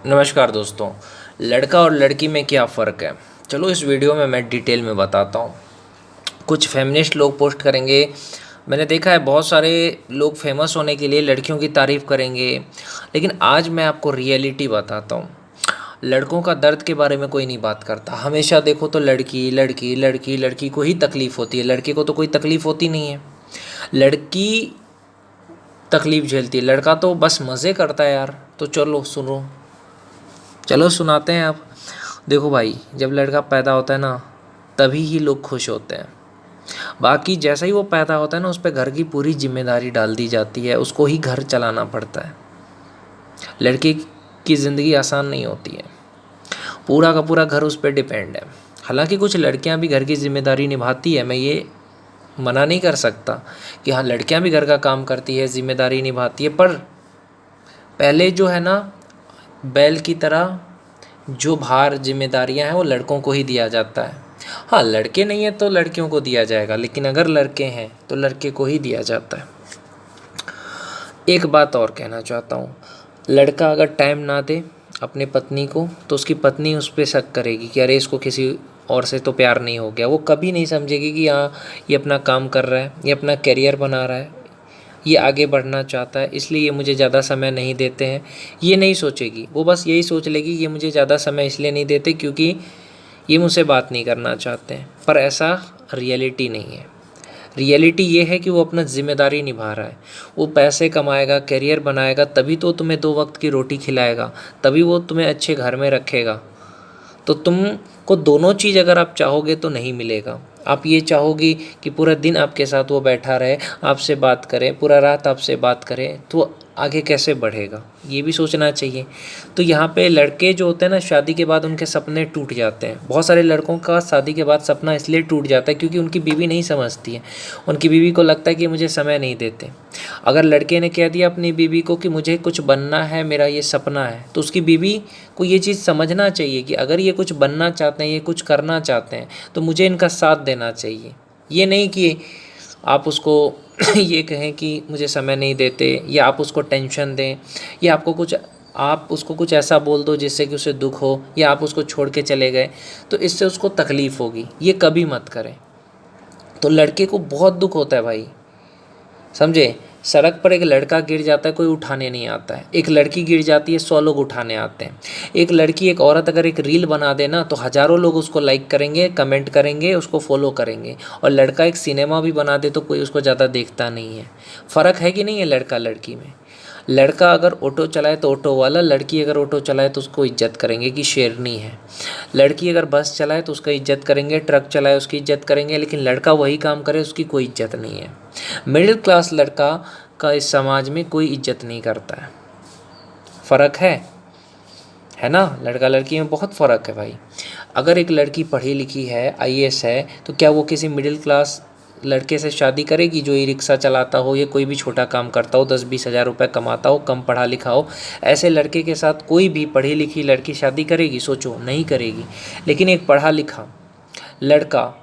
नमस्कार दोस्तों। लड़का और लड़की में क्या फ़र्क है? चलो इस वीडियो में मैं डिटेल में बताता हूँ। कुछ फेमिनिस्ट लोग पोस्ट करेंगे। मैंने देखा है बहुत सारे लोग फेमस होने के लिए लड़कियों की तारीफ़ करेंगे, लेकिन आज मैं आपको रियलिटी बताता हूँ। लड़कों का दर्द के बारे में कोई नहीं बात करता। हमेशा देखो तो लड़की लड़की लड़की लड़की को ही तकलीफ़ होती है, लड़के को तो कोई तकलीफ़ होती नहीं है। लड़की तकलीफ़ झेलती है, लड़का तो बस मज़े करता है यार। तो चलो सुनो, चलो सुनाते हैं आप। देखो भाई, जब लड़का पैदा होता है ना, तभी ही लोग खुश होते हैं। बाकी जैसा ही वो पैदा होता है ना, उस पर घर की पूरी जिम्मेदारी डाल दी जाती है, उसको ही घर चलाना पड़ता है। लड़के की ज़िंदगी आसान नहीं होती है, पूरा का पूरा घर उस पर डिपेंड है। हालांकि कुछ लड़कियां भी घर की जिम्मेदारी निभाती है, मैं ये मना नहीं कर सकता कि हाँ, लड़कियां भी घर का काम करती है, जिम्मेदारी निभाती है, पर पहले जो है ना, बैल की तरह जो भार जिम्मेदारियां हैं वो लड़कों को ही दिया जाता है। हाँ, लड़के नहीं हैं तो लड़कियों को दिया जाएगा, लेकिन अगर लड़के हैं तो लड़के को ही दिया जाता है। एक बात और कहना चाहता हूँ, लड़का अगर टाइम ना दे अपनी पत्नी को तो उसकी पत्नी उस पर शक करेगी कि अरे इसको किसी और से तो प्यार नहीं हो गया। वो कभी नहीं समझेगी कि हाँ, ये अपना काम कर रहा है, ये अपना करियर बना रहा है, ये आगे बढ़ना चाहता है, इसलिए ये मुझे ज़्यादा समय नहीं देते हैं। ये नहीं सोचेगी, वो बस यही सोच लेगी ये मुझे ज़्यादा समय इसलिए नहीं देते क्योंकि ये मुझसे बात नहीं करना चाहते हैं। पर ऐसा रियलिटी नहीं है। रियलिटी ये है कि वो अपना ज़िम्मेदारी निभा रहा है। वो पैसे कमाएगा, करियर बनाएगा, तभी तो तुम्हें 2 वक्त की रोटी खिलाएगा, तभी वो तुम्हें अच्छे घर में रखेगा। तो तुमको दोनों चीज़ अगर आप चाहोगे तो नहीं मिलेगा। आप ये चाहोगी कि पूरा दिन आपके साथ वो बैठा रहे, आपसे बात करे, पूरा रात आपसे बात करे, तो आगे कैसे बढ़ेगा, ये भी सोचना चाहिए। तो यहाँ पे लड़के जो होते हैं ना, शादी के बाद उनके सपने टूट जाते हैं। बहुत सारे लड़कों का शादी के बाद सपना इसलिए टूट जाता है क्योंकि उनकी बीवी नहीं समझती है। उनकी बीवी को लगता है कि मुझे समय नहीं देते। अगर लड़के ने कह दिया अपनी बीवी को कि मुझे कुछ बनना है, मेरा ये सपना है, तो उसकी बीवी को ये चीज़ समझना चाहिए कि अगर ये कुछ बनना चाहते हैं, ये कुछ करना चाहते हैं, तो मुझे इनका साथ देना चाहिए। ये नहीं कि आप उसको ये कहें कि मुझे समय नहीं देते, या आप उसको टेंशन दें, या आप उसको कुछ ऐसा बोल दो जिससे कि उसे दुख हो, या आप उसको छोड़ के चले गए तो इससे उसको तकलीफ़ होगी। ये कभी मत करें। तो लड़के को बहुत दुख होता है भाई, समझे। सड़क पर एक लड़का गिर जाता है, कोई उठाने नहीं आता है। एक लड़की गिर जाती है, 100 लोग उठाने आते हैं। एक लड़की, एक औरत अगर एक रील बना देना तो हज़ारों लोग उसको लाइक करेंगे, कमेंट करेंगे, उसको फॉलो करेंगे। और लड़का एक सिनेमा भी बना दे तो कोई उसको ज़्यादा देखता नहीं है। फ़र्क है कि नहीं है लड़का लड़की में? लड़का अगर ऑटो चलाए तो ऑटो वाला, लड़की अगर ऑटो चलाए तो उसको इज्जत करेंगे कि शेरनी है। लड़की अगर बस चलाए तो उसका इज्जत करेंगे, ट्रक चलाए उसकी इज्जत करेंगे, लेकिन लड़का वही काम करे उसकी कोई इज्जत नहीं है। मिडिल क्लास लड़का का इस समाज में कोई इज्जत नहीं करता है। फ़र्क है ना? लड़का लड़की में बहुत फ़र्क है भाई। अगर एक लड़की पढ़ी लिखी है, आईएएस है, तो क्या वो किसी मिडिल क्लास लड़के से शादी करेगी जो ई रिक्शा चलाता हो या कोई भी छोटा काम करता हो, 10-20 हज़ार रुपये कमाता हो, कम पढ़ा लिखा हो? ऐसे लड़के के साथ कोई भी पढ़ी लिखी लड़की शादी करेगी? सोचो, नहीं करेगी। लेकिन एक पढ़ा लिखा लड़का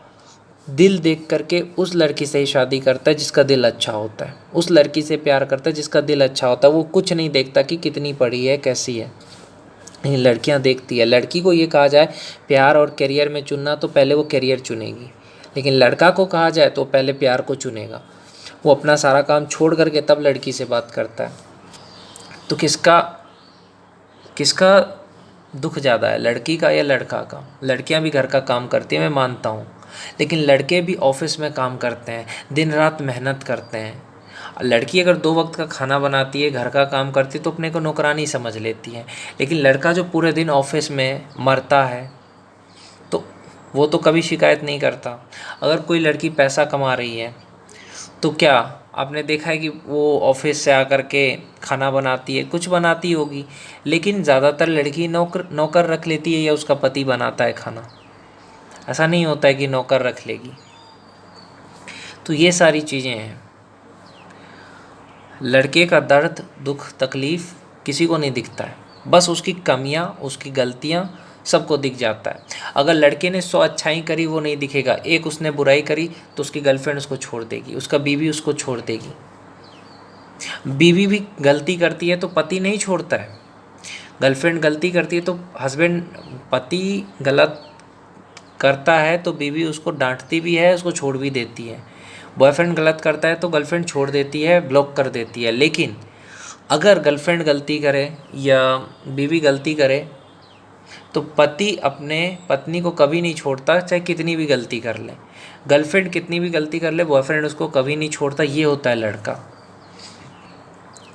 दिल देख करके उस लड़की से ही शादी करता है जिसका दिल अच्छा होता है, उस लड़की से प्यार करता है जिसका दिल अच्छा होता है। वो कुछ नहीं देखता कि कितनी पढ़ी है, कैसी है। ये लड़कियां देखती है। लड़की को ये कहा जाए प्यार और करियर में चुनना, तो पहले वो करियर चुनेगी, लेकिन लड़का को कहा जाए तो पहले प्यार को चुनेगा। वो अपना सारा काम छोड़ करके तब लड़की से बात करता है। तो किसका किसका दुख ज़्यादा है, लड़की का या लड़का का? लड़कियां भी घर का काम करती हैं, मैं मानता हूँ, लेकिन लड़के भी ऑफिस में काम करते हैं, दिन रात मेहनत करते हैं। लड़की अगर 2 वक्त का खाना बनाती है, घर का काम करती है, तो अपने को नौकरानी समझ लेती है। लेकिन लड़का जो पूरे दिन ऑफिस में मरता है, तो वो तो कभी शिकायत नहीं करता। अगर कोई लड़की पैसा कमा रही है तो क्या आपने देखा है कि वो ऑफिस से आकर के खाना बनाती है? कुछ बनाती होगी, लेकिन ज़्यादातर लड़की नौकर नौकर रख लेती है या उसका पति बनाता है खाना। ऐसा नहीं होता है कि नौकर रख लेगी। तो ये सारी चीज़ें हैं। लड़के का दर्द, दुख, तकलीफ़ किसी को नहीं दिखता है, बस उसकी कमियां, उसकी गलतियां सबको दिख जाता है। अगर लड़के ने 100 अच्छाई करी, वो नहीं दिखेगा। एक उसने बुराई करी तो उसकी गर्लफ्रेंड उसको छोड़ देगी, उसका बीवी उसको छोड़ देगी। बीवी भी गलती करती है तो पति नहीं छोड़ता है। गर्लफ्रेंड गलती करती है तो हस्बैंड, पति गलत करता है तो बीवी उसको डांटती भी है, उसको छोड़ भी देती है। बॉयफ्रेंड गलत करता है तो गर्लफ्रेंड छोड़ देती है, ब्लॉक कर देती है। लेकिन अगर गर्लफ्रेंड गलती करे या बीवी गलती करे तो पति अपने पत्नी को कभी नहीं छोड़ता, चाहे कितनी भी गलती कर ले। गर्लफ्रेंड कितनी भी गलती कर ले, बॉयफ्रेंड उसको कभी नहीं छोड़ता। ये होता है लड़का।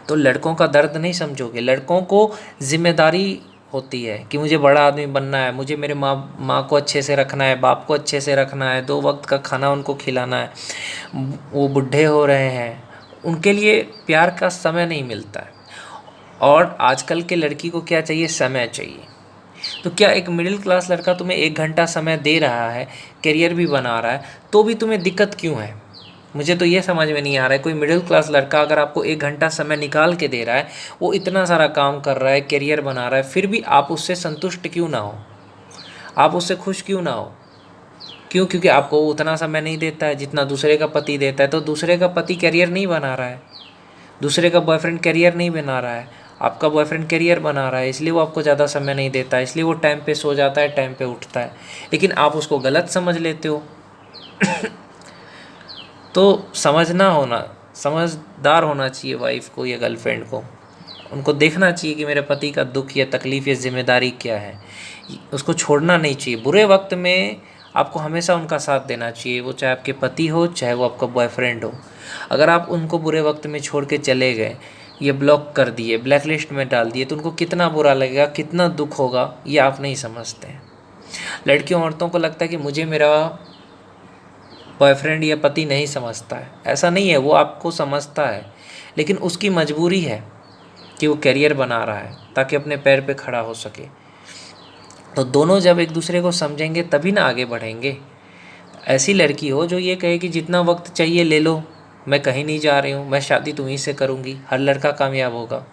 तो लड़कों का दर्द नहीं समझोगे। लड़कों को जिम्मेदारी होती है कि मुझे बड़ा आदमी बनना है, मुझे मेरे माँ को अच्छे से रखना है, बाप को अच्छे से रखना है, 2 वक्त का खाना उनको खिलाना है। वो बूढ़े हो रहे हैं, उनके लिए प्यार का समय नहीं मिलता है। और आजकल के लड़की को क्या चाहिए? समय चाहिए। तो क्या एक मिडिल क्लास लड़का तुम्हें 1 घंटा समय दे रहा है, करियर भी बना रहा है, तो भी तुम्हें दिक्कत क्यों है? मुझे तो ये समझ में नहीं आ रहा है। कोई मिडिल क्लास लड़का अगर आपको 1 घंटा समय निकाल के दे रहा है, वो इतना सारा काम कर रहा है, करियर बना रहा है, फिर भी आप उससे संतुष्ट क्यों ना हो? आप उससे खुश क्यों ना हो? क्यों? क्योंकि आपको उतना समय नहीं देता है जितना दूसरे का पति देता है। तो दूसरे का पति करियर नहीं बना रहा है, दूसरे का बॉयफ्रेंड करियर नहीं बना रहा है, आपका बॉयफ्रेंड करियर बना रहा है, इसलिए वो आपको ज़्यादा समय नहीं देता है, इसलिए वो टाइम पे सो जाता है, टाइम पे उठता है। लेकिन आप उसको गलत समझ लेते हो। तो समझदार होना चाहिए वाइफ को या गर्लफ्रेंड को। उनको देखना चाहिए कि मेरे पति का दुख या तकलीफ़ या ज़िम्मेदारी क्या है। उसको छोड़ना नहीं चाहिए। बुरे वक्त में आपको हमेशा उनका साथ देना चाहिए, वो चाहे आपके पति हो, चाहे वो आपका बॉयफ्रेंड हो। अगर आप उनको बुरे वक्त में छोड़ के चले गए, ये ब्लॉक कर दिए, ब्लैक लिस्ट में डाल दिए, तो उनको कितना बुरा लगेगा, कितना दुख होगा, ये आप नहीं समझते हैं। लड़कियों औरतों को लगता है कि मुझे मेरा बॉयफ्रेंड या पति नहीं समझता है। ऐसा नहीं है, वो आपको समझता है, लेकिन उसकी मजबूरी है कि वो करियर बना रहा है ताकि अपने पैर पे खड़ा हो सके। तो दोनों जब एक दूसरे को समझेंगे तभी ना आगे बढ़ेंगे। ऐसी लड़की हो जो ये कहे कि जितना वक्त चाहिए ले लो, मैं कहीं नहीं जा रही हूँ, मैं शादी तुम्हीं से करूँगी, हर लड़का कामयाब होगा।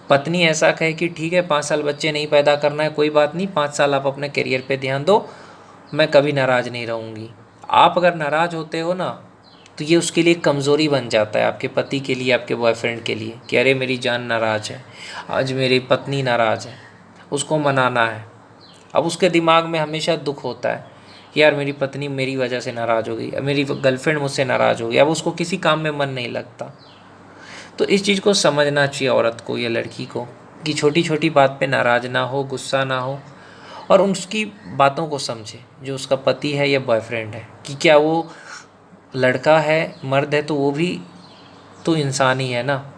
पत्नी ऐसा कहे कि ठीक है 5 साल बच्चे नहीं पैदा करना है, कोई बात नहीं, 5 साल आप अपने करियर पे ध्यान दो, मैं कभी नाराज़ नहीं रहूँगी। आप अगर नाराज़ होते हो ना, तो ये उसके लिए कमज़ोरी बन जाता है, आपके पति के लिए, आपके बॉयफ्रेंड के लिए, कि अरे मेरी जान नाराज़ है, आज मेरी पत्नी नाराज़ है, उसको मनाना है। अब उसके दिमाग में हमेशा दुख होता है कि यार मेरी पत्नी मेरी वजह से नाराज़ हो गई, मेरी गर्लफ्रेंड मुझसे नाराज़ हो गई, अब उसको किसी काम में मन नहीं लगता। तो इस चीज़ को समझना चाहिए औरत को या लड़की को कि छोटी छोटी बात पे नाराज़ ना हो, गुस्सा ना हो, और उसकी बातों को समझे, जो उसका पति है या बॉयफ्रेंड है, कि क्या वो लड़का है, मर्द है, तो वो भी तो इंसान ही है ना।